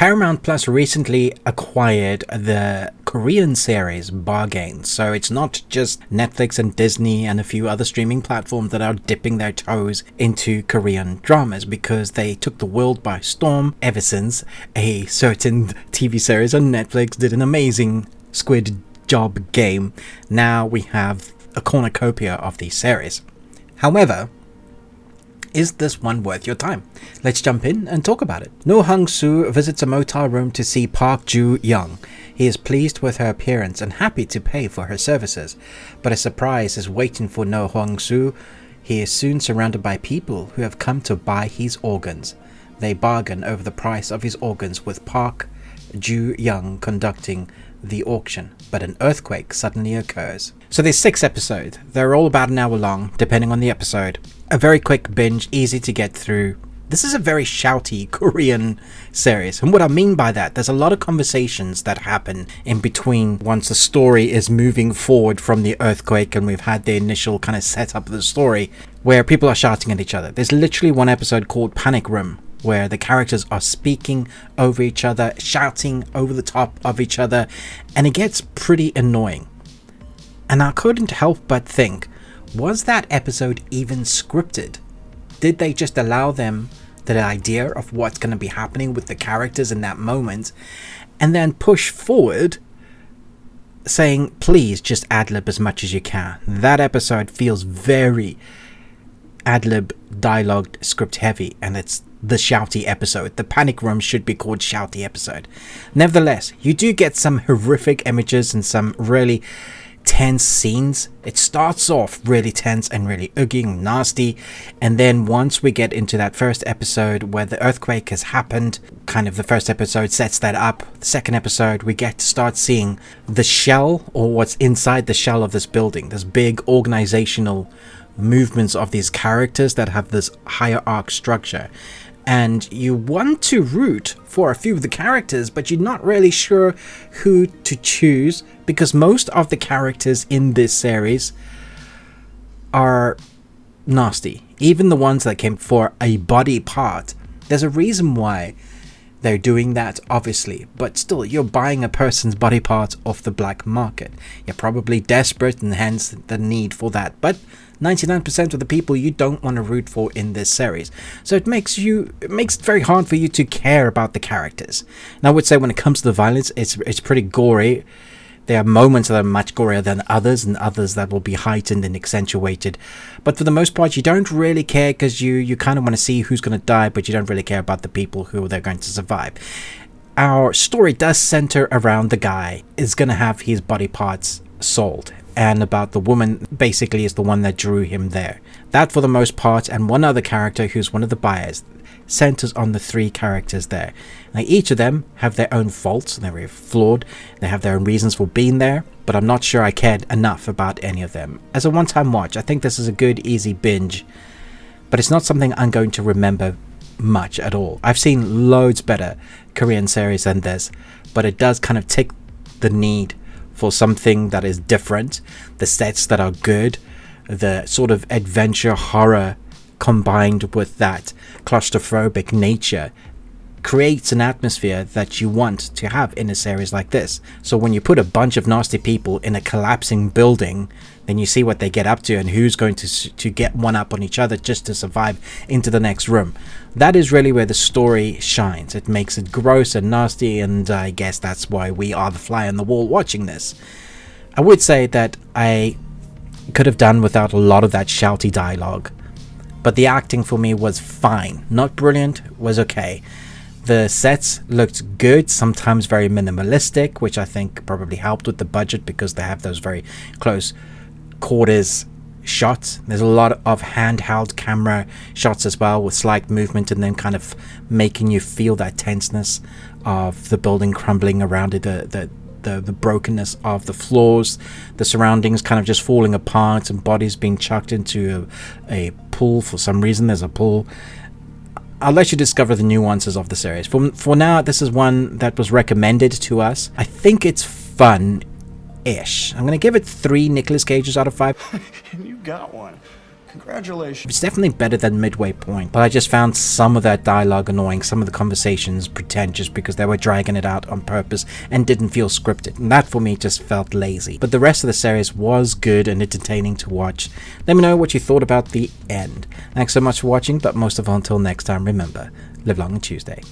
Paramount Plus recently acquired the Korean series Bargain, so it's not just Netflix and Disney and a few other streaming platforms that are dipping their toes into Korean dramas, because they took the world by storm ever since a certain TV series on Netflix did an amazing Squid Job game. Now we have a cornucopia of these series. However, is this one worth your time? Let's jump in and talk about it. No Hung-soo visits a motel room to see Park Joo-young. He is pleased with her appearance and happy to pay for her services. But a surprise is waiting for No Hung-soo. He is soon surrounded by people who have come to buy his organs. They bargain over the price of his organs, with Park Joo-young conducting the auction, but an earthquake suddenly occurs. So there's 6 episodes. They're all about an hour long, depending on the episode. A very quick binge, easy to get through. This is a very shouty Korean series, and what I mean by that, there's a lot of conversations that happen in between once the story is moving forward from the earthquake and we've had the initial kind of setup of the story, where people are shouting at each other. There's literally one episode called Panic Room, where the characters are speaking over each other, shouting over the top of each other, and it gets pretty annoying. And I couldn't help but think, was that episode even scripted? Did they just allow them the idea of what's going to be happening with the characters in that moment, and then push forward saying, please just ad-lib as much as you can? That episode feels very ad-lib, dialogue, script heavy, and it's the shouty episode. The Panic Room should be called Shouty Episode. Nevertheless, you do get some horrific images and some really tense scenes. It starts off really tense and really oogie and nasty, and then once we get into that first episode where the earthquake has happened, kind of the first episode sets that up. The second episode, we get to start seeing the shell, or what's inside the shell of this building, this big organizational movements of these characters that have this higher arc structure. And you want to root for a few of the characters, but you're not really sure who to choose, because most of the characters in this series are nasty. Even the ones that came for a body part. There's a reason why they're doing that, obviously, but still, you're buying a person's body part off the black market. You're probably desperate, and hence the need for that. But 99% of the people you don't want to root for in this series. So it makes it very hard for you to care about the characters. And I would say when it comes to the violence, it's pretty gory. There are moments that are much gorier than others, and others that will be heightened and accentuated. But for the most part, you don't really care, because you kind of want to see who's going to die, but you don't really care about the people who they're going to survive. Our story does center around the guy is going to have his body parts sold, and about the woman basically is the one that drew him there. That for the most part, and one other character who's one of the buyers, centers on the 3 characters there. Now each of them have their own faults, and they're very flawed. They have their own reasons for being there, but I'm not sure I cared enough about any of them. As a one-time watch, I think this is a good, easy binge, but it's not something I'm going to remember much at all. I've seen loads better Korean series than this, but it does kind of tick the need for something that is different, the sets that are good, the sort of adventure horror combined with that claustrophobic nature creates an atmosphere that you want to have in a series like this. So when you put a bunch of nasty people in a collapsing building, then you see what they get up to and who's going to get one up on each other just to survive into the next room. That is really where the story shines. It makes it gross and nasty, and I guess that's why we are the fly on the wall watching this. I would say that I could have done without a lot of that shouty dialogue, but the acting for me was fine. Not brilliant, was okay. The sets looked good, sometimes very minimalistic, which I think probably helped with the budget, because they have those very close quarters shots. There's a lot of handheld camera shots as well, with slight movement and then kind of making you feel that tenseness of the building crumbling around it, the brokenness of the floors, the surroundings kind of just falling apart, and bodies being chucked into a pool. For some reason there's a pool. I'll let you discover the nuances of the series. For now, this is one that was recommended to us. I think it's fun-ish. I'm going to give it 3 Nicolas Cages out of 5. You got one. Congratulations. It's definitely better than Midway Point, but I just found some of that dialogue annoying, some of the conversations pretentious because they were dragging it out on purpose and didn't feel scripted, and that for me just felt lazy. But the rest of the series was good and entertaining to watch. Let me know what you thought about the end. Thanks so much for watching, but most of all, until next time, remember, live long on Tuesday.